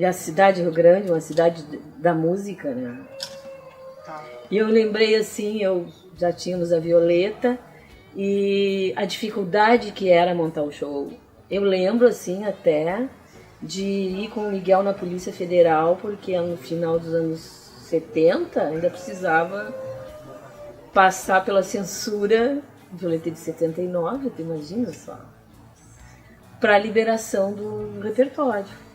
E a cidade de Rio Grande, uma cidade da música, né? E eu lembrei assim, eu já tínhamos a Violeta e a dificuldade que era montar o show. Eu lembro assim até de ir com o Miguel na Polícia Federal, porque no final dos anos 70 ainda precisava passar pela censura, Violeta de 79, tu imagina só, para a liberação do repertório.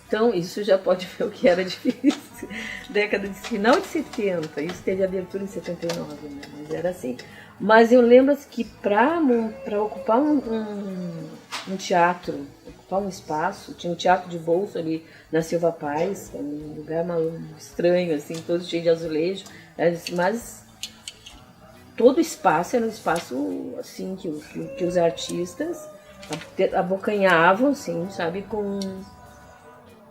Então, isso já pode ver o que era difícil. Década de final de 70, isso teve abertura em 79, né? Mas era assim. Mas eu lembro que para ocupar um teatro, ocupar um espaço, tinha um teatro de bolso ali na Silva Paz, um lugar estranho, assim, todo cheio de azulejo, mas todo o espaço era um espaço assim que os artistas abocanhavam, assim, sabe,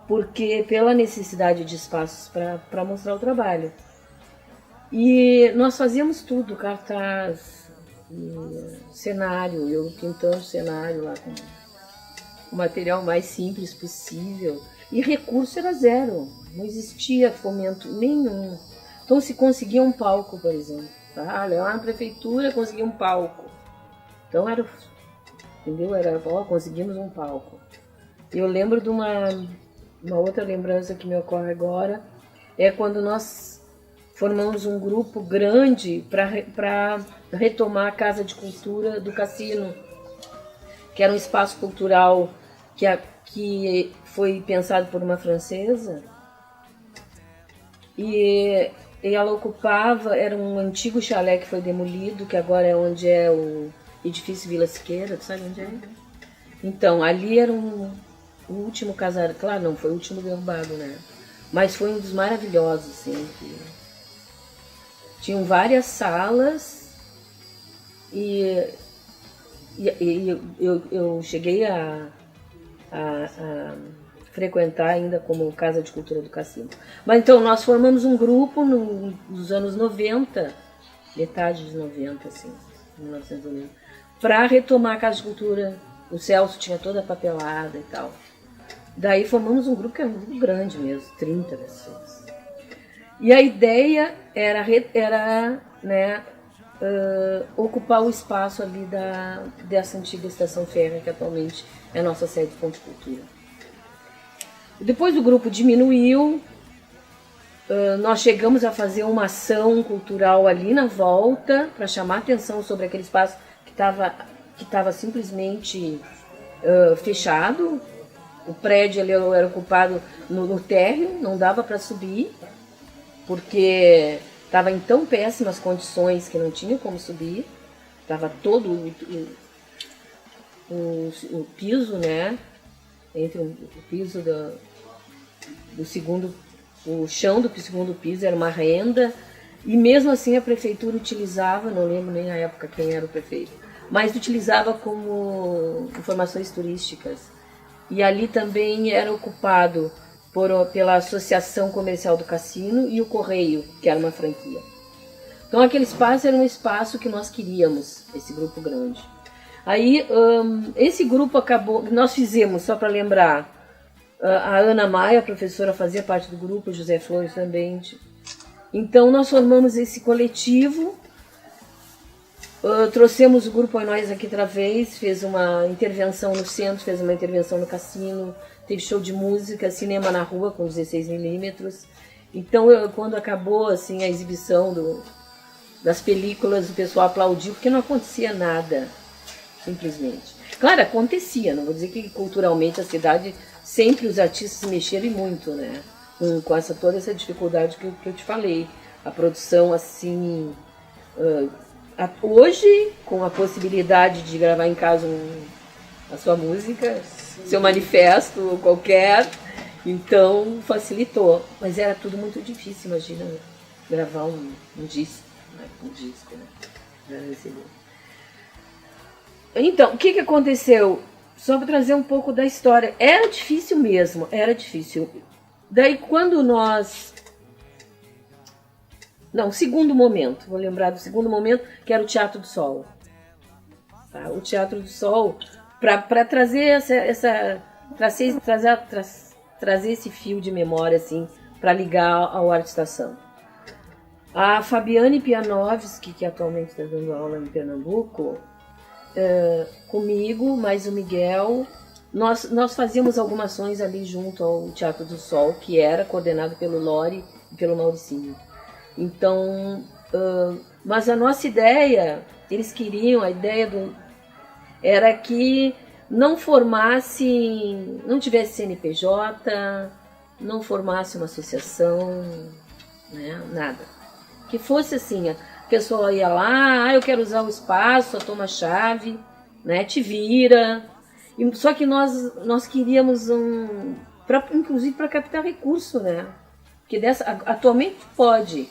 porque pela necessidade de espaços para mostrar o trabalho. E nós fazíamos tudo, cartaz, cenário, eu pintando cenário lá com o material mais simples possível. E recurso era zero, não existia fomento nenhum. Então se conseguia um palco, por exemplo, tá? Lá na prefeitura conseguia um palco. Então era, entendeu? Era, conseguimos um palco. Eu lembro de uma outra lembrança que me ocorre agora, é quando nós formamos um grupo grande para retomar a Casa de Cultura do Cassino, que era um espaço cultural que foi pensado por uma francesa, e ela ocupava, era um antigo chalé que foi demolido, que agora é onde é o edifício Vila Siqueira, tu sabe onde é? Então, ali era o último casarão, claro, não foi o último derrubado, né? Mas foi um dos maravilhosos, assim, que tinham várias salas e eu cheguei a frequentar ainda como Casa de Cultura do Cassino. Mas então nós formamos um grupo nos anos 90, metade de 90, assim, 1990, para retomar a Casa de Cultura. O Celso tinha toda a papelada e tal. Daí formamos um grupo que era muito grande mesmo, 30 pessoas. E a ideia era né, ocupar o espaço ali dessa antiga estação férrea, que atualmente é a nossa sede de Ponte Cultura. Depois o grupo diminuiu, nós chegamos a fazer uma ação cultural ali na volta, para chamar atenção sobre aquele espaço que estava simplesmente fechado. O prédio ali era ocupado no térreo, não dava para subir, porque estava em tão péssimas condições que não tinha como subir. Estava todo o piso, né? Entre o piso do segundo, o chão do segundo piso era uma renda, e mesmo assim a prefeitura utilizava, não lembro nem a época quem era o prefeito, mas utilizava como informações turísticas. E ali também era ocupado pela Associação Comercial do Cassino e o Correio, que era uma franquia. Então aquele espaço era um espaço que nós queríamos, esse grupo grande. Aí esse grupo acabou, nós fizemos, só para lembrar, a Ana Maia, a professora, fazia parte do grupo, o José Flores também. Então nós formamos esse coletivo, trouxemos o grupo Oi Nós aqui outra vez, fez uma intervenção no centro, fez uma intervenção no Cassino, teve show de música, cinema na rua com 16mm. Então quando acabou assim, a exibição das películas, o pessoal aplaudiu, porque não acontecia nada, simplesmente. Claro, acontecia, não vou dizer que culturalmente a cidade, sempre os artistas se mexeram muito, né? Com toda essa dificuldade que eu te falei. A produção, assim, hoje, com a possibilidade de gravar em casa a sua música, seu manifesto qualquer, então facilitou. Mas era tudo muito difícil, imagina, gravar um disco, né? Então, o que aconteceu? Só para trazer um pouco da história. Era difícil mesmo, era difícil. Daí quando nós... Não, segundo momento, vou lembrar do segundo momento, que era o Teatro do Sol. Tá? O Teatro do Sol, para trazer trazer esse fio de memória assim para ligar ao Arte Estação. A Fabiane Pianovski, que atualmente está dando aula em Pernambuco, comigo, mais o Miguel, nós fazíamos algumas ações ali junto ao Teatro do Sol, que era coordenado pelo Lore e pelo Mauricinho. Então, mas a nossa ideia, eles queriam, a ideia era que não formasse, não tivesse CNPJ, não formasse uma associação, né, nada. Que fosse assim, a pessoa ia lá, eu quero usar o espaço, toma a chave, né, te vira. Só que nós queríamos inclusive para captar recurso, né? Porque atualmente pode,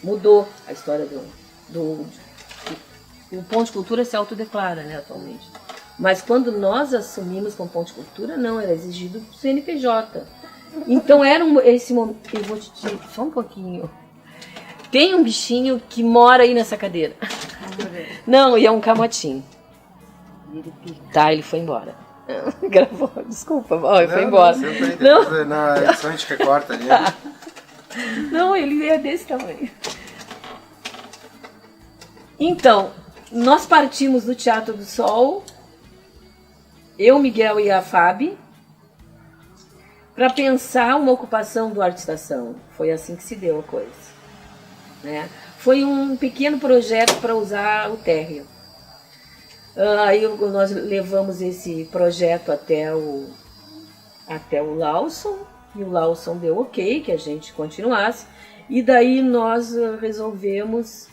mudou a história o Ponto de Cultura se autodeclara, né, atualmente. Mas quando nós assumimos como Ponto de Cultura, não, era exigido o CNPJ. Então era esse momento, eu vou te dizer só um pouquinho. Tem um bichinho que mora aí nessa cadeira. Não, e é um camotinho. Tá, ele foi embora. Gravou, desculpa, ele foi embora. Não, na edição a gente recorta ali. Não, ele é desse tamanho. Então, nós partimos do Teatro do Sol, eu, Miguel e a Fábio, para pensar uma ocupação do Arte Estação. Foi assim que se deu a coisa. Né? Foi um pequeno projeto para usar o térreo. Aí nós levamos esse projeto até o Lawson, e o Lawson deu ok, que a gente continuasse, e daí nós resolvemos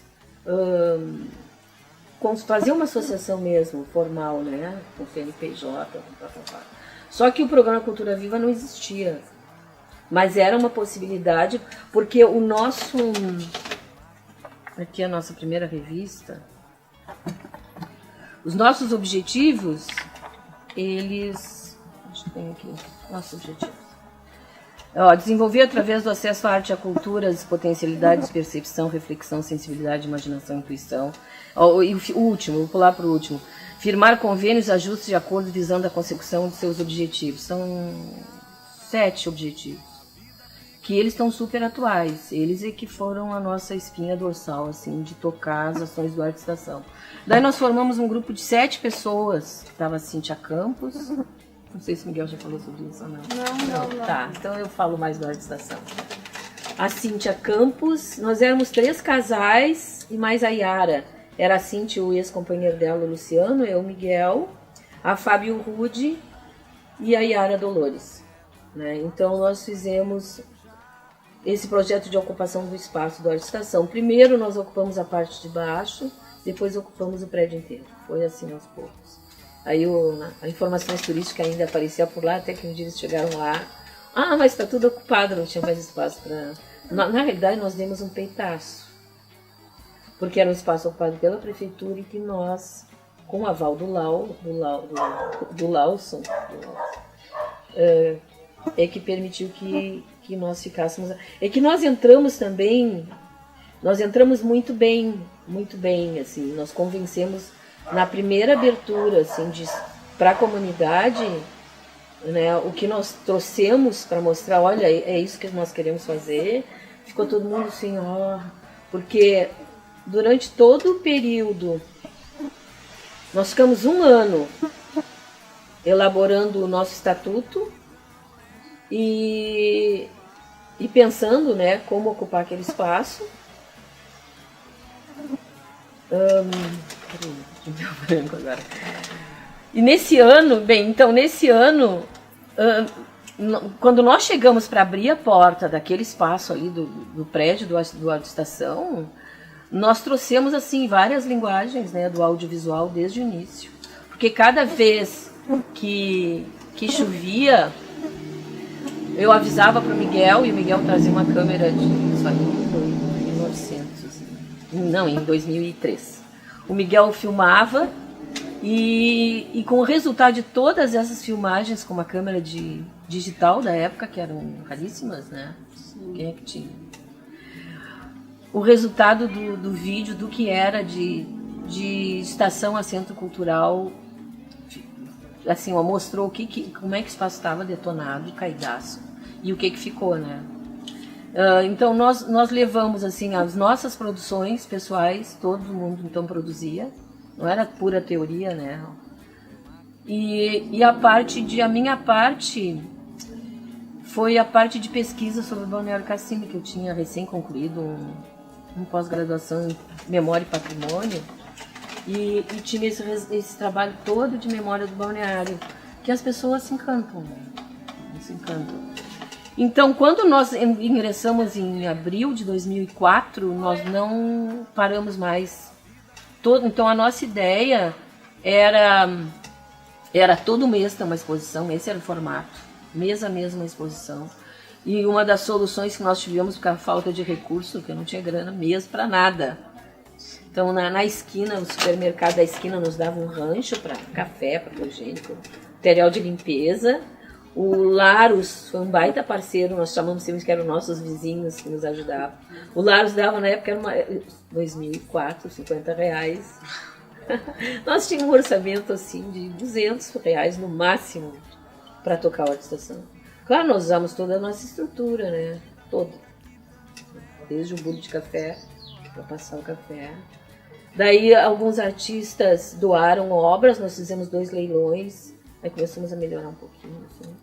fazer uma associação mesmo, formal, né? Com CNPJ, Só que o programa Cultura Viva não existia, mas era uma possibilidade, porque aqui é a nossa primeira revista. Os nossos objetivos, eles... Deixa eu ver aqui. Nossos objetivos. Desenvolver através do acesso à arte e à cultura as potencialidades, percepção, reflexão, sensibilidade, imaginação, intuição. E o último, vou pular para o último. Firmar convênios, ajustes de acordo visando a consecução de seus objetivos. São 7 objetivos. Que eles estão super atuais. Eles é que foram a nossa espinha dorsal, assim, de tocar as ações do Arte Estação. Daí nós formamos um grupo de 7 pessoas. Estava a Cíntia Campos. Não sei se o Miguel já falou sobre isso ou não. Não. Tá, então eu falo mais do Arte Estação. A Cíntia Campos. Nós éramos 3 casais e mais a Yara. Era a Cíntia, o ex-companheiro dela, o Luciano, eu, o Miguel, a Fábio Rude e a Yara Dolores. Né? Então nós fizemos esse projeto de ocupação do espaço do Arte Estação. Primeiro nós ocupamos a parte de baixo, depois ocupamos o prédio inteiro. Foi assim aos poucos. Aí a informações turísticas ainda aparecia por lá, até que um dia eles chegaram lá. Mas está tudo ocupado, não tinha mais espaço para... Na realidade nós demos um peitaço, porque era um espaço ocupado pela prefeitura e que nós, com o aval do Lawson, que permitiu que nós ficássemos... É que nós entramos muito bem, assim, nós convencemos na primeira abertura, assim, para a comunidade, né, o que nós trouxemos para mostrar, olha, é isso que nós queremos fazer, ficou todo mundo assim, porque durante todo o período, nós ficamos 1 ano elaborando o nosso estatuto, e pensando, né, como ocupar aquele espaço. E nesse ano, quando nós chegamos para abrir a porta daquele espaço ali do prédio do Arte Estação, nós trouxemos assim várias linguagens, né, do audiovisual desde o início, porque cada vez que chovia, eu avisava para o Miguel, e o Miguel trazia uma câmera isso aí em 2003. O Miguel filmava e com o resultado de todas essas filmagens com uma câmera digital da época, que eram raríssimas, né? Quem é que tinha? O resultado do vídeo, do que era de estação a centro cultural, assim, ó, mostrou como é que o espaço estava detonado, caidaço, e o que ficou, né? Então nós levamos assim as nossas produções pessoais, todo mundo então produzia, não era pura teoria, né? E a minha parte foi a parte de pesquisa sobre o Balneário Cassino, que eu tinha recém concluído um pós-graduação em Memória e Patrimônio, e tinha esse trabalho todo de memória do balneário, que as pessoas se encantam, né? Se encantam. Então, quando nós ingressamos em abril de 2004, nós não paramos mais. Então, a nossa ideia era todo mês ter uma exposição, esse era o formato, mês a mês uma exposição. E uma das soluções que nós tivemos, por falta de recurso, que eu não tinha grana mesmo para nada. Então, na esquina, o supermercado da esquina nos dava um rancho para café, papel higiênico, material de limpeza. O Larus foi um baita parceiro, nós chamamos que eram nossos vizinhos que nos ajudavam. O Larus dava, na época, era 2004, R$50. Nós tínhamos um orçamento assim de R$200 no máximo para tocar a estação. Claro, nós usamos toda a nossa estrutura, né? Toda. Desde o bolo de café, para passar o café. Daí alguns artistas doaram obras, nós fizemos 2 leilões, aí começamos a melhorar um pouquinho. Assim.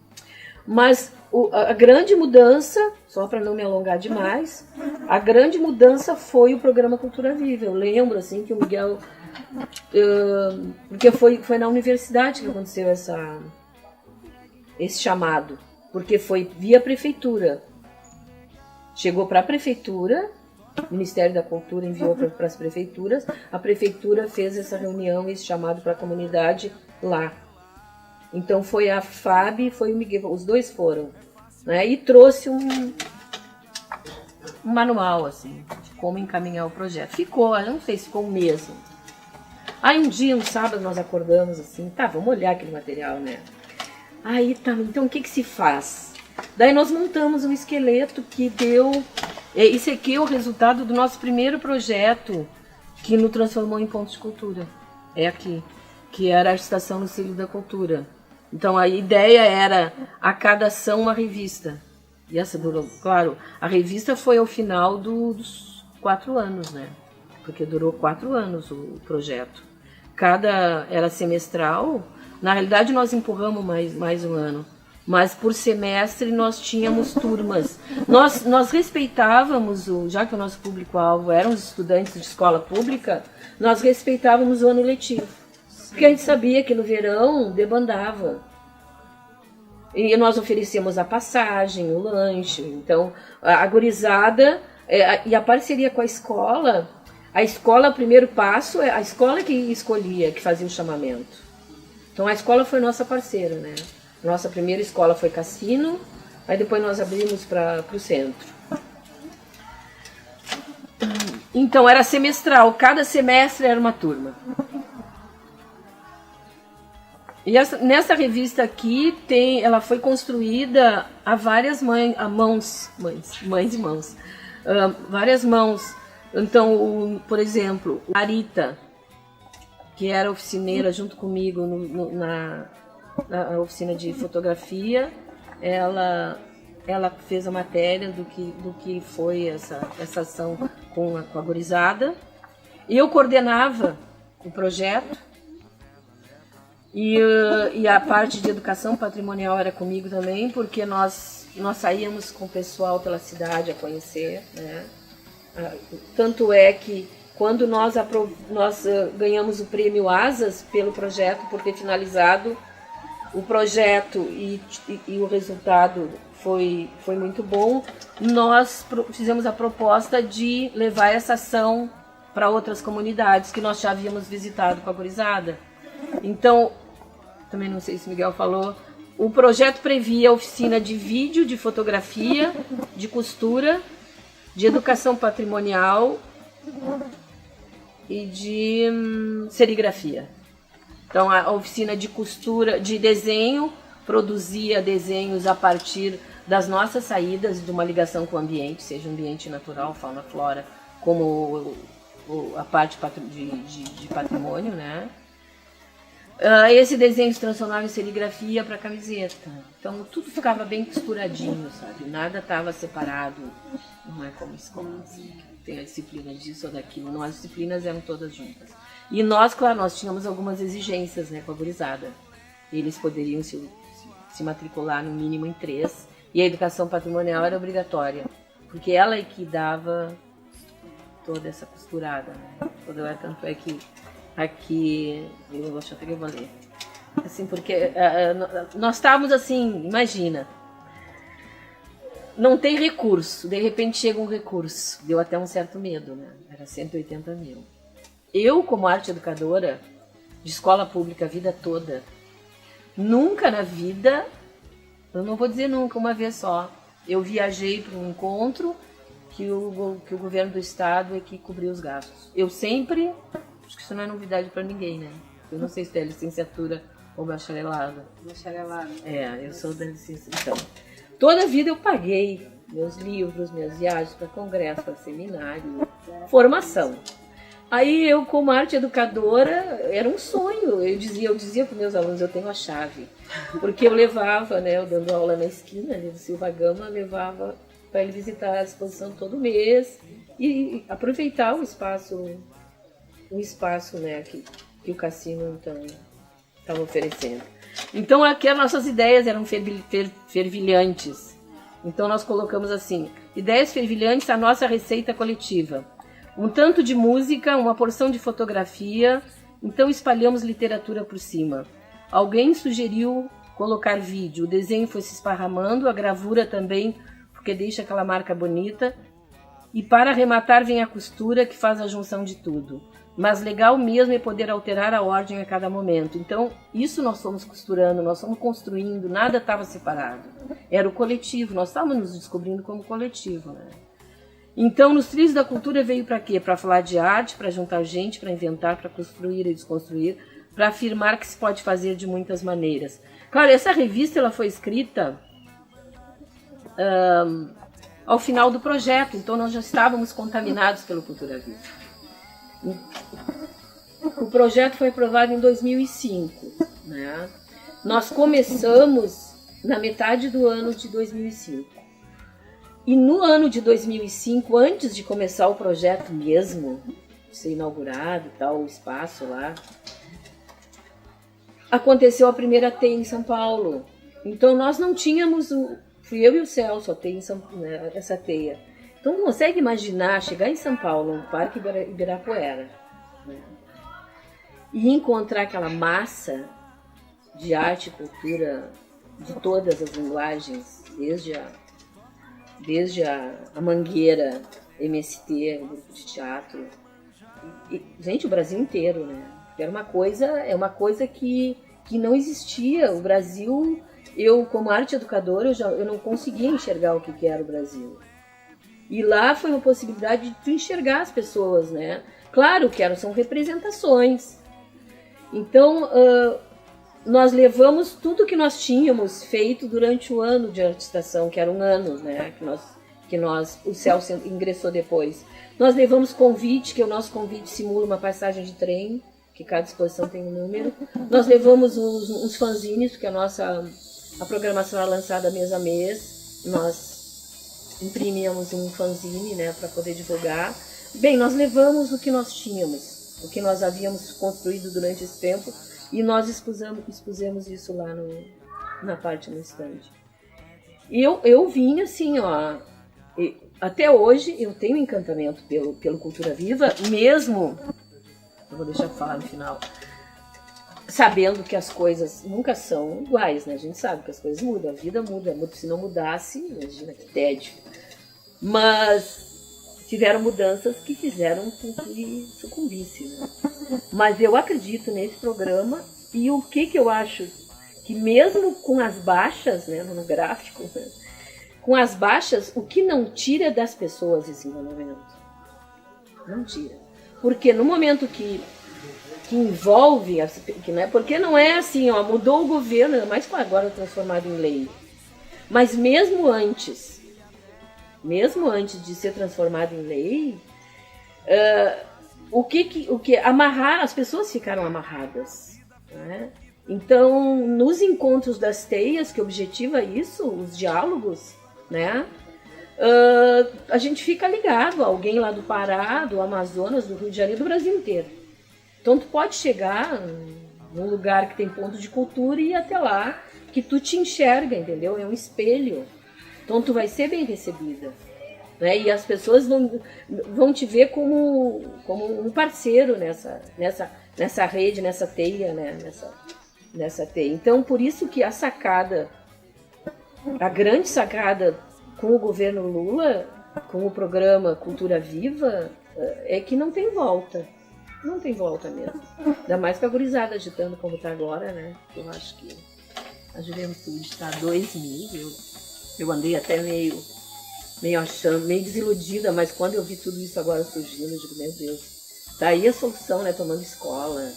Mas a grande mudança, só para não me alongar demais, a grande mudança foi o programa Cultura Viva. Eu lembro assim que o Miguel, porque foi na universidade que aconteceu esse chamado, porque foi via prefeitura. Chegou para a prefeitura, o Ministério da Cultura enviou para as prefeituras, a prefeitura fez essa reunião, esse chamado para a comunidade lá. Então foi a FAB, foi o Miguel, os dois foram, né? E trouxe um manual assim, de como encaminhar o projeto. Ficou, eu não sei se ficou mesmo. Aí um dia, um sábado, nós acordamos assim, tá, vamos olhar aquele material, né? Aí tá, então o que se faz? Daí nós montamos um esqueleto que deu... Esse aqui é o resultado do nosso primeiro projeto que nos transformou em ponto de cultura. É aqui, que era a Estação no Cílio da Cultura. Então a ideia era a cada ação uma revista. E essa durou, claro, a revista foi ao final dos 4 anos, né? Porque durou 4 anos o projeto. Era semestral. Na realidade nós empurramos mais um ano. Mas por semestre nós tínhamos turmas. Nós respeitávamos, já que o nosso público-alvo eram os estudantes de escola pública, nós respeitávamos o ano letivo. Porque a gente sabia que no verão debandava. E nós oferecíamos a passagem, o lanche. Então, a gurizada e a parceria com a escola, o primeiro passo, a escola que escolhia, que fazia o chamamento. Então, a escola foi nossa parceira, né? Nossa primeira escola foi Cassino, aí depois nós abrimos para o centro. Então era semestral, cada semestre era uma turma. E nessa revista aqui ela foi construída a várias mães e mãos. Várias mãos. Então, por exemplo, a Arita, que era oficineira junto comigo na oficina de fotografia, ela fez a matéria do que foi essa ação com a gurizada. Eu coordenava o projeto e a parte de educação patrimonial era comigo também, porque nós saíamos com o pessoal pela cidade a conhecer, né? Tanto é que quando nós ganhamos o prêmio Asas pelo projeto, por ter finalizado o projeto e o resultado foi muito bom, nós fizemos a proposta de levar essa ação para outras comunidades que nós já havíamos visitado com a gurizada. Então, também não sei se o Miguel falou, o projeto previa oficina de vídeo, de fotografia, de costura, de educação patrimonial e de serigrafia. Então, a oficina de costura, de desenho, produzia desenhos a partir das nossas saídas de uma ligação com o ambiente, seja ambiente natural, fauna, flora, como a parte de patrimônio, né? Esse desenho se transformava em serigrafia para camiseta. Então tudo ficava bem costuradinho, sabe? Nada estava separado. Não é como escola, assim, que tem a disciplina disso ou daquilo. Não, as disciplinas eram todas juntas. E nós, claro, nós tínhamos algumas exigências, né, com a gurizada. Eles poderiam se matricular no mínimo em 3. E a educação patrimonial era obrigatória. Porque ela é que dava toda essa costurada, né? Tanto é que aqui, eu acho até que eu vou ler. Assim, porque nós estávamos assim, imagina, não tem recurso, de repente chega um recurso, deu até um certo medo, né? Era 180 mil. Eu, como arte educadora, de escola pública a vida toda, nunca na vida, eu não vou dizer nunca, uma vez só, eu viajei para um encontro que o governo do estado é que cobriu os gastos. Eu sempre, acho que isso não é novidade para ninguém, né? Eu não sei se é licenciatura ou bacharelado. Bacharelado. Eu sou da licença. Então, toda a vida eu paguei meus livros, minhas viagens para congresso, para seminário, formação. Aí eu, como arte educadora, era um sonho. Eu dizia para meus alunos, eu tenho a chave. Porque eu levava, né, eu dando aula na esquina, ali do Silva Gama, levava para ele visitar a exposição todo mês e aproveitar o espaço né, que o cassino estava oferecendo. Então aqui as nossas ideias eram fervilhantes. Então nós colocamos assim, ideias fervilhantes, a nossa receita coletiva. Um tanto de música, uma porção de fotografia, então espalhamos literatura por cima. Alguém sugeriu colocar vídeo, o desenho foi se esparramando, a gravura também, porque deixa aquela marca bonita. E para arrematar vem a costura que faz a junção de tudo. Mas legal mesmo é poder alterar a ordem a cada momento. Então, isso nós fomos costurando, nós fomos construindo, nada estava separado. Era o coletivo, nós estávamos nos descobrindo como coletivo, né? Então, nos Trilhos da Cultura veio para quê? Para falar de arte, para juntar gente, para inventar, para construir e desconstruir, para afirmar que se pode fazer de muitas maneiras. Claro, essa revista ela foi escrita ao final do projeto, então nós já estávamos contaminados pelo Cultura Viva. O projeto foi aprovado em 2005, né? Nós começamos na metade do ano de 2005. E no ano de 2005, antes de começar o projeto mesmo, ser inaugurado e tal, o espaço lá, aconteceu a primeira teia em São Paulo. Então nós não tínhamos, fui eu e o Celso a teia né, essa teia. Então não consegue imaginar chegar em São Paulo, no Parque Ibirapuera, né, e encontrar aquela massa de arte e cultura de todas as linguagens, desde a Mangueira, MST, o grupo de teatro, gente, o Brasil inteiro, né? Era uma coisa que não existia. O Brasil, eu como arte educadora, eu não conseguia enxergar o que era o Brasil. E lá foi uma possibilidade de tu enxergar as pessoas, né? Claro que são representações. Então, nós levamos tudo que nós tínhamos feito durante o ano de artistação, que era um ano, né? Que o Celso ingressou depois. Nós levamos convite, que o nosso convite simula uma passagem de trem, que cada exposição tem um número. Nós levamos uns fanzines, porque a programação era lançada mês a mês. Nós imprimíamos um fanzine, né, para poder divulgar. Bem, nós levamos o que nós tínhamos, o que nós havíamos construído durante esse tempo, e nós expusemos isso lá na parte no stand. E eu vim assim, ó, até hoje eu tenho encantamento pelo Cultura Viva, mesmo, eu vou deixar para falar no final, sabendo que as coisas nunca são iguais, né? A gente sabe que as coisas mudam, a vida muda, se não mudasse, imagina que tédio. Mas tiveram mudanças que fizeram com que sucumbisse, né? Mas eu acredito nesse programa, e o que eu acho que mesmo com as baixas, né, no gráfico, né, com as baixas, o que não tira das pessoas esse envolvimento? Não tira. Porque no momento que envolve, né, porque não é assim, ó, mudou o governo, ainda mais agora transformado em lei. Mas mesmo antes de ser transformado em lei, o que amarrar, as pessoas ficaram amarradas. né? Então, nos encontros das teias, que objetiva isso, os diálogos, né? A gente fica ligado a alguém lá do Pará, do Amazonas, do Rio de Janeiro, do Brasil inteiro. Então, tu pode chegar num lugar que tem ponto de cultura e ir até lá, que tu te enxerga, entendeu? É um espelho. Então, tu vai ser bem recebida. Né? E as pessoas vão te ver como um parceiro nessa rede, nessa teia, né? Nessa teia. Então, por isso que a grande sacada com o governo Lula, com o programa Cultura Viva, é que não tem volta. Não tem volta mesmo. Ainda mais com a gurizada agitando como está agora, né? Eu acho que a juventude está 2000. Eu andei até meio achando, meio desiludida, mas quando eu vi tudo isso agora surgindo, eu digo, meu Deus, tá aí a solução, né? Tomando escola.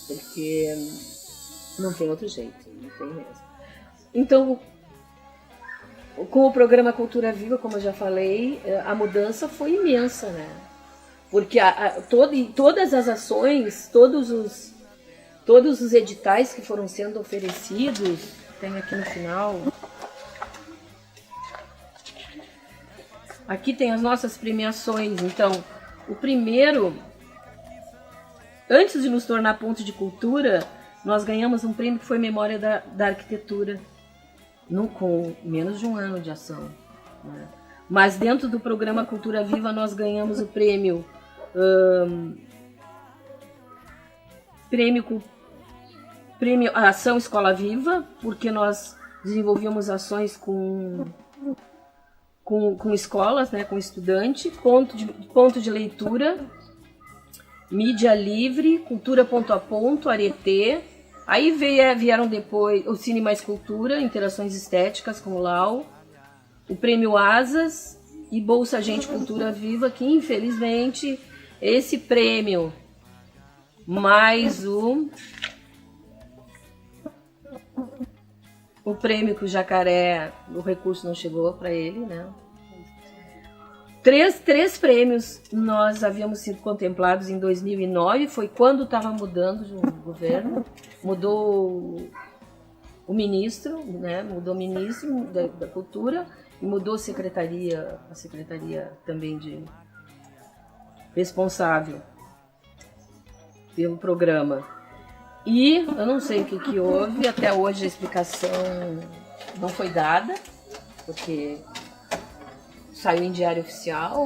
Porque não tem outro jeito, não tem mesmo. Então, com o programa Cultura Viva, como eu já falei, a mudança foi imensa, né? Porque todas as ações, todos os editais que foram sendo oferecidos, tem aqui no final. Aqui tem as nossas premiações. Então, o primeiro, antes de nos tornar ponto de cultura, nós ganhamos um prêmio que foi Memória da Arquitetura, com menos de um ano de ação, né? Mas dentro do programa Cultura Viva nós ganhamos o prêmio Ação Escola Viva, porque nós desenvolvíamos ações com escolas, né, com estudante, ponto de leitura, mídia livre, cultura ponto a ponto, Areté. Aí vieram depois o Cine Mais Cultura, interações estéticas com o Lau, o Prêmio Asas e Bolsa Gente Cultura Viva, que infelizmente esse prêmio mais o prêmio que o Jacaré, o recurso não chegou para ele, né? Três prêmios nós havíamos sido contemplados em 2009, foi quando estava mudando o governo, mudou o ministro, né? Mudou o ministro da Cultura e mudou a secretaria também de responsável pelo programa. E eu não sei o que houve, até hoje a explicação não foi dada, porque saiu em diário oficial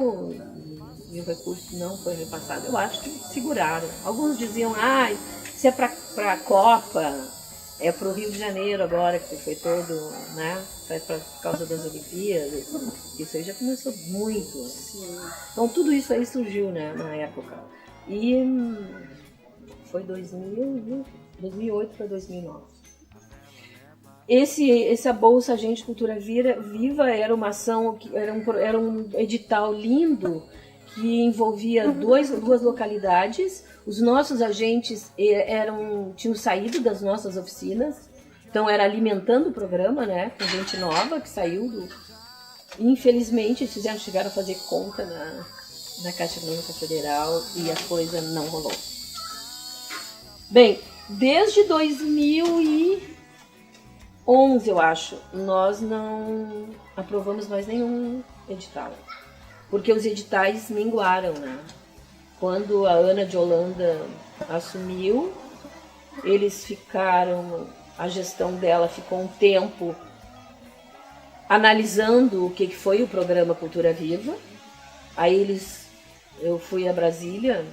e o recurso não foi repassado. Eu acho que seguraram. Alguns diziam, isso é para a Copa, é para o Rio de Janeiro agora, que foi todo, né, por causa das Olimpíadas. Isso aí já começou muito. Sim. Então tudo isso aí surgiu, né, na época. E foi 2008 para 2009. Essa Bolsa Gente Cultura Viva era uma ação, era um edital lindo que envolvia duas localidades. Os nossos agentes tinham saído das nossas oficinas, então era alimentando o programa, né, com gente nova que saiu Infelizmente, eles chegaram a fazer conta na Caixa Econômica Federal e a coisa não rolou. Bem, desde 2011, eu acho, nós não aprovamos mais nenhum edital, porque os editais minguaram, né? Quando a Ana de Holanda assumiu, a gestão dela ficou um tempo analisando o que foi o programa Cultura Viva. Aí eu fui a Brasília,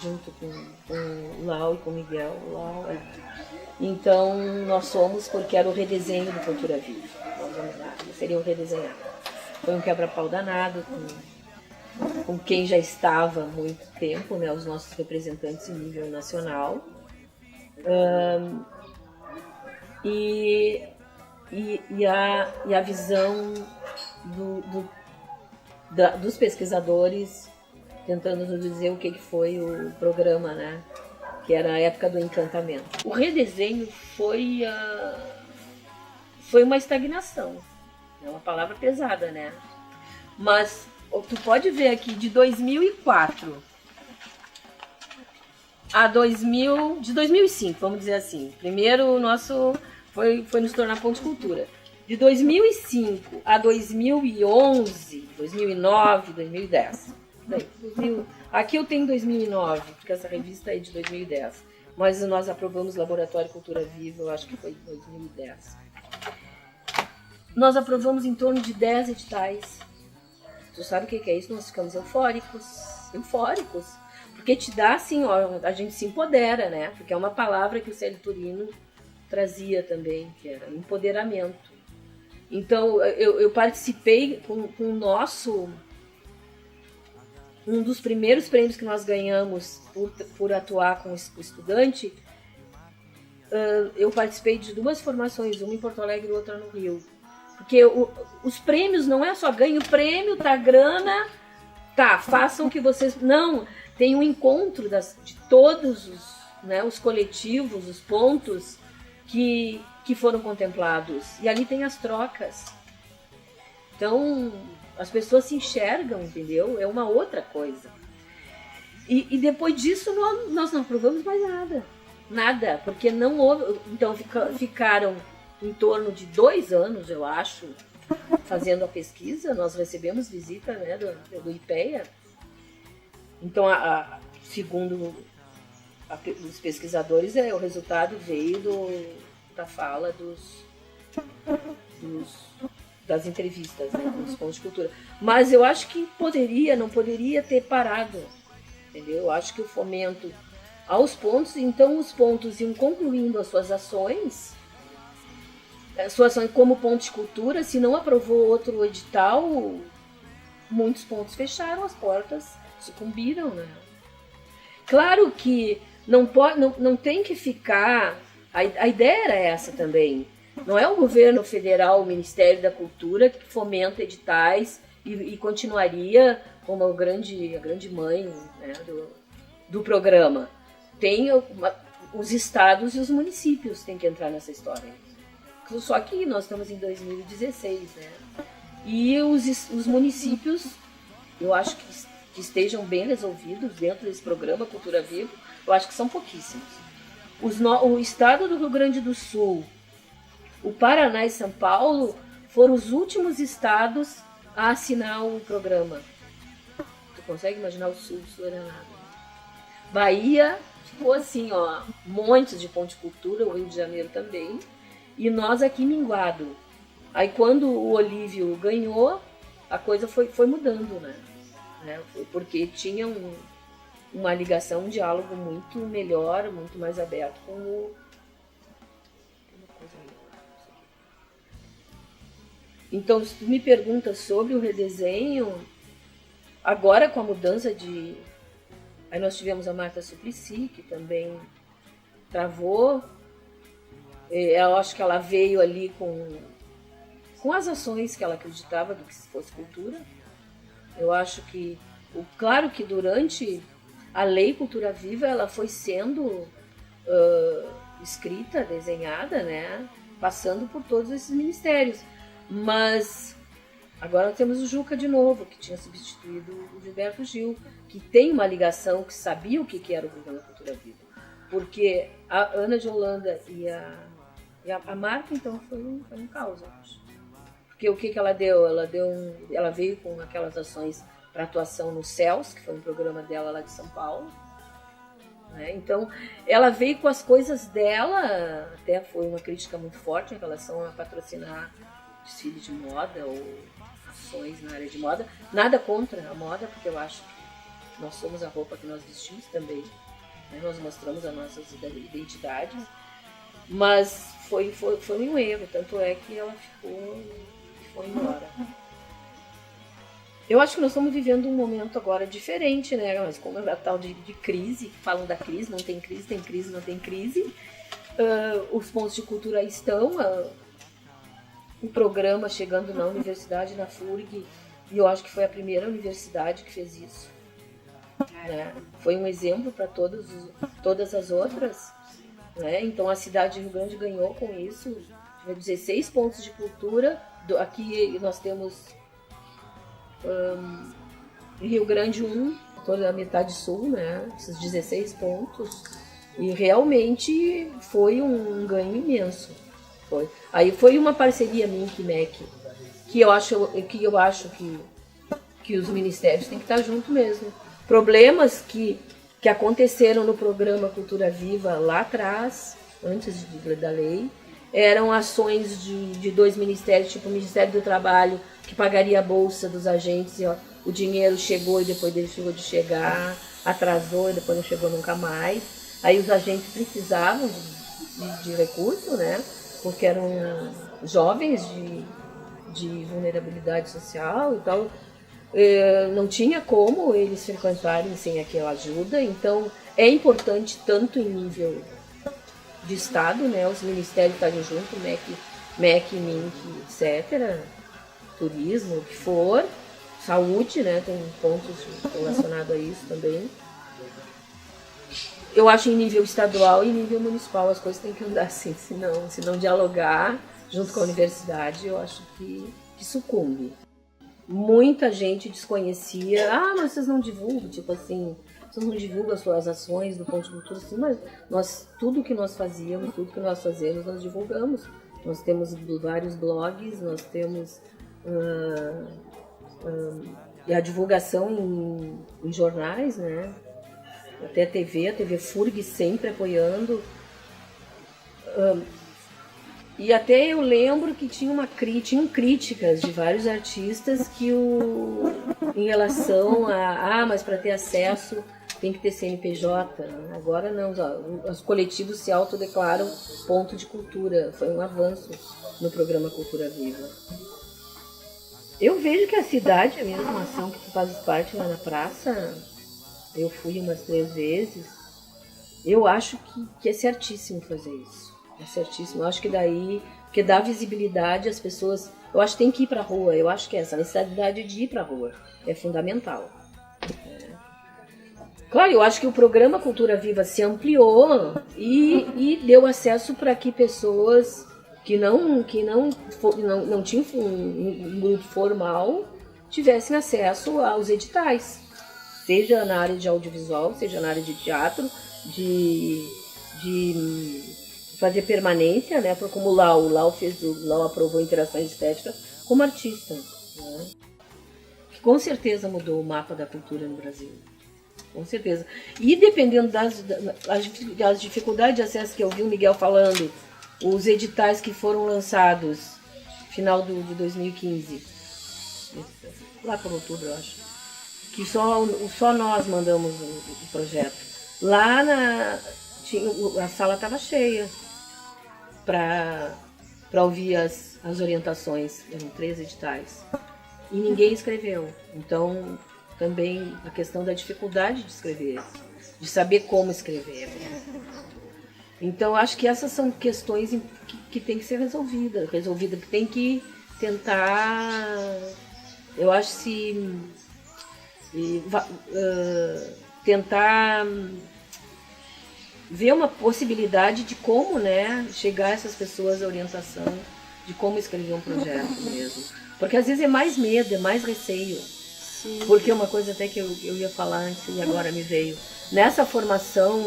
junto com o Lau e com o Miguel. Então, nós fomos porque era o redesenho do Cultura Viva. Seria um redesenhado. Foi um quebra-pau danado com quem já estava há muito tempo, né, os nossos representantes em nível nacional. E a visão dos pesquisadores tentando nos dizer o que foi o programa, né? Que era a época do encantamento. O redesenho foi uma estagnação. É uma palavra pesada, né? Mas tu pode ver aqui, de 2004 de 2005, vamos dizer assim. Primeiro o nosso foi nos tornar ponto de cultura. De 2005 a 2011, 2009, 2010. Aqui eu tenho 2009, porque essa revista é de 2010. Mas nós aprovamos Laboratório Cultura Viva, eu acho que foi em 2010. Nós aprovamos em torno de 10 editais. Tu sabe o que é isso? Nós ficamos eufóricos. Porque te dá assim, ó, a gente se empodera, né? Porque é uma palavra que o Célio Turino trazia também, que era empoderamento. Então, eu participei com o nosso... Um dos primeiros prêmios que nós ganhamos por atuar com o estudante, eu participei de 2 formações, uma em Porto Alegre e outra no Rio. Porque os prêmios não é só ganho o prêmio, tá grana, tá, façam o que vocês... Não, tem um encontro de todos os coletivos, os pontos que foram contemplados. E ali tem as trocas. Então, as pessoas se enxergam, entendeu? É uma outra coisa. E depois disso, nós não aprovamos mais nada. Nada, porque não houve... Então, ficaram em torno de 2 anos, eu acho, fazendo a pesquisa. Nós recebemos visita, né, do IPEA. Então, segundo os pesquisadores, o resultado veio da fala das entrevistas, né, dos pontos de cultura. Mas eu acho que não poderia ter parado, entendeu? Eu acho que o fomento aos pontos, então os pontos iam concluindo as suas ações como ponto de cultura. Se não aprovou outro edital, muitos pontos fecharam as portas, sucumbiram, né? Claro que não tem que ficar... A ideia era essa também. Não é o governo federal, o Ministério da Cultura, que fomenta editais e continuaria como a grande mãe, né, do programa. Tem os estados e os municípios têm que entrar nessa história. Só que nós estamos em 2016, né? E os municípios, eu acho que estejam bem resolvidos dentro desse programa Cultura Viva, eu acho que são pouquíssimos. O estado do Rio Grande do Sul, o Paraná e São Paulo foram os últimos estados a assinar o programa. Tu consegue imaginar o Sul? O Sul era nada. Bahia ficou assim, ó, montes de ponto de cultura, o Rio de Janeiro também, e nós aqui minguado. Aí quando o Olívio ganhou, a coisa foi mudando, né? Porque tinha uma ligação, um diálogo muito melhor, muito mais aberto com o... Então, se tu me pergunta sobre o redesenho, agora com a mudança de... Aí nós tivemos a Marta Suplicy, que também travou. Eu acho que ela veio ali com as ações que ela acreditava do que fosse cultura. Eu acho que... Claro que durante a Lei Cultura Viva, ela foi sendo escrita, desenhada, né? Passando por todos esses ministérios. Mas agora temos o Juca de novo, que tinha substituído o Gilberto Gil, que tem uma ligação, que sabia o que era o programa Cultura Viva. Porque a Ana de Holanda e a Marta, então, foi um caos, eu acho. Porque o que ela deu? Ela veio com aquelas ações para atuação no CELS, que foi um programa dela lá de São Paulo. Né? Então, ela veio com as coisas dela, até foi uma crítica muito forte em relação a patrocinar desfile de moda ou ações na área de moda. Nada contra a moda, porque eu acho que nós somos a roupa que nós vestimos também. Né? Nós mostramos a nossa identidade. Mas foi um erro, tanto é que ela foi embora. Eu acho que nós estamos vivendo um momento agora diferente, né? Mas como é a tal de crise, falam da crise, não tem crise, tem crise, não tem crise. Os pontos de cultura estão... um programa chegando na universidade, na FURG, e eu acho que foi a primeira universidade que fez isso. Né? Foi um exemplo para todas as outras. Né? Então a cidade de Rio Grande ganhou com isso. Tivemos 16 pontos de cultura. Aqui nós temos em Rio Grande 1, toda a metade sul, né? Esses 16 pontos. E realmente foi um ganho imenso. Foi. Aí foi uma parceria Minc-Mec, que eu acho que os ministérios têm que estar junto mesmo. Problemas que aconteceram no programa Cultura Viva lá atrás, antes da lei, eram ações de dois ministérios, tipo o Ministério do Trabalho, que pagaria a bolsa dos agentes, e ó, o dinheiro chegou e depois deixou de chegar, atrasou e depois não chegou nunca mais. Aí os agentes precisavam de recurso, né? Porque eram jovens de vulnerabilidade social e tal. Não tinha como eles frequentarem sem aquela ajuda. Então é importante tanto em nível de Estado, né? Os ministérios estarem juntos, MEC, MINC, etc. Turismo, o que for. Saúde, né? Tem pontos relacionados a isso também. Eu acho em nível estadual e em nível municipal as coisas têm que andar assim, se não dialogar junto com a universidade, eu acho que sucumbe. Muita gente desconhecia, mas vocês não divulgam, tipo assim, vocês não divulgam as suas ações do Ponto de Cultura, assim, mas tudo que nós fazíamos, tudo que nós fazemos, nós divulgamos. Nós temos vários blogs, nós temos a divulgação em jornais, né? Até a TV FURG sempre apoiando. E até eu lembro que tinham críticas de vários artistas que em relação mas para ter acesso tem que ter CNPJ. Agora não, os coletivos se autodeclaram ponto de cultura. Foi um avanço no programa Cultura Viva. Eu vejo que a cidade, a mesma ação que tu fazes parte lá na praça, eu fui umas 3 vezes, eu acho que é certíssimo fazer isso. É certíssimo. Eu acho que daí, porque dá visibilidade às pessoas, eu acho que tem que ir pra rua, eu acho que essa necessidade de ir pra rua é fundamental. Claro, eu acho que o programa Cultura Viva se ampliou e deu acesso para que pessoas que não tinham um grupo formal tivessem acesso aos editais. Seja na área de audiovisual, seja na área de teatro, de fazer permanência, né? Como o Lau aprovou Interações Estéticas como artista, né? Que com certeza mudou o mapa da cultura no Brasil, com certeza. E dependendo das dificuldades de acesso que eu vi o Miguel falando, os editais que foram lançados final de 2015, lá por outubro, eu acho, que só nós mandamos o projeto. Lá a sala estava cheia para ouvir as orientações, eram 3 editais. E ninguém escreveu. Então, também a questão da dificuldade de escrever, de saber como escrever. Então, acho que essas são questões que tem que ser resolvidas, que tem que tentar, eu acho, tentar ver uma possibilidade de como, né, chegar a essas pessoas a orientação de como escrever um projeto mesmo. Porque às vezes é mais medo, é mais receio. Sim. Porque uma coisa até que eu ia falar antes e agora me veio. Nessa formação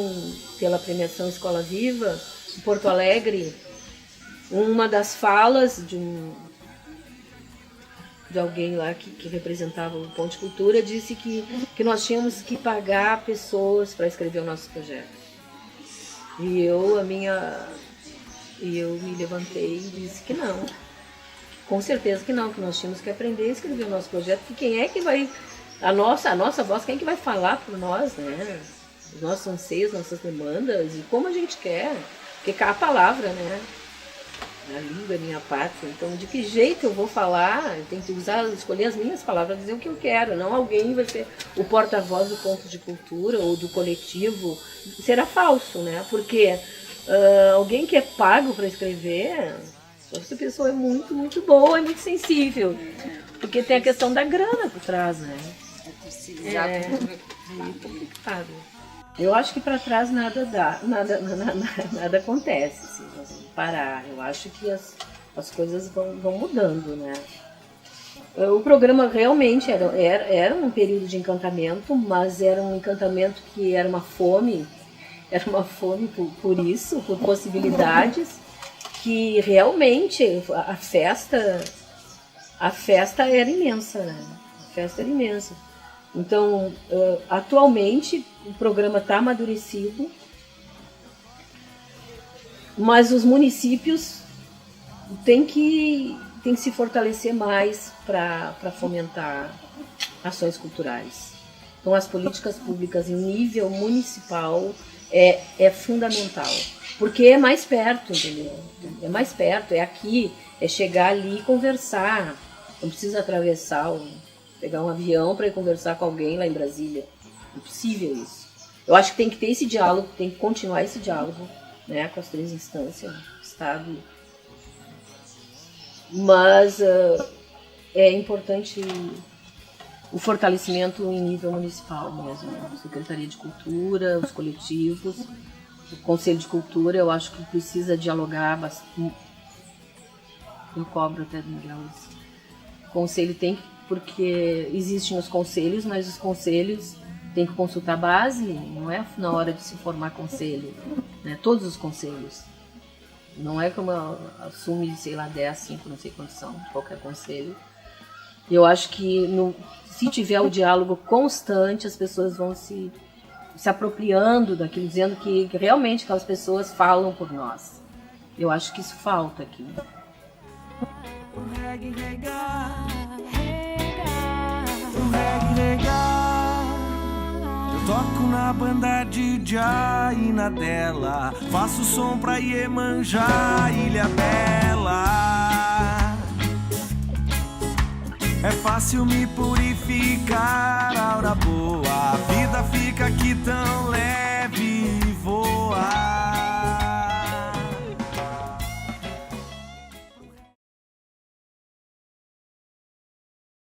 pela premiação Escola Viva, em Porto Alegre, uma das falas de alguém lá que representava o Ponto de Cultura disse que nós tínhamos que pagar pessoas para escrever o nosso projeto. E eu me levantei e disse que não. Com certeza que não, que nós tínhamos que aprender a escrever o nosso projeto, que quem é que vai... A nossa voz, quem é que vai falar por nós, né? Os nossos anseios, nossas demandas e como a gente quer. Porque cá a palavra, né? A língua é minha pátria. Então, de que jeito eu vou falar? Eu tenho que escolher as minhas palavras, dizer o que eu quero. Não alguém vai ser o porta-voz do Ponto de Cultura ou do coletivo. Será falso, né? Porque alguém que é pago para escrever... Essa pessoa é muito, muito boa, é muito sensível. Porque tem a questão da grana por trás, né? É complicado. Eu acho que para trás nada acontece, se nós parar. Eu acho que as coisas vão mudando, né? O programa realmente era um período de encantamento, mas era um encantamento que era uma fome por isso, por possibilidades, que realmente a festa era imensa, né? A festa era imensa. Então, atualmente, o programa está amadurecido, mas os municípios têm que se fortalecer mais para fomentar ações culturais. Então, as políticas públicas em nível municipal é fundamental, porque é mais perto, entendeu? É mais perto, é aqui, é chegar ali e conversar. Não precisa pegar um avião para ir conversar com alguém lá em Brasília. É impossível isso. Eu acho que tem que ter esse diálogo, tem que continuar esse diálogo, né, com as 3 instâncias, Estado. Mas é importante o fortalecimento em nível municipal mesmo. A Secretaria de Cultura, os coletivos, o Conselho de Cultura, eu acho que precisa dialogar bastante. Eu cobro até do Miguel isso. O Conselho tem que, porque existem os conselhos, mas os conselhos têm que consultar a base, não é na hora de se formar conselho, né? Todos os conselhos. Não é como assume, sei lá, 10, 5, não sei quantos são, de qualquer conselho. Eu acho que se tiver o diálogo constante, as pessoas vão se apropriando daquilo, dizendo que realmente aquelas pessoas falam por nós. Eu acho que isso falta aqui. Eu toco na banda de Jaina dela, faço som pra Iemanjá, Ilha Bela. É fácil me purificar, aura boa.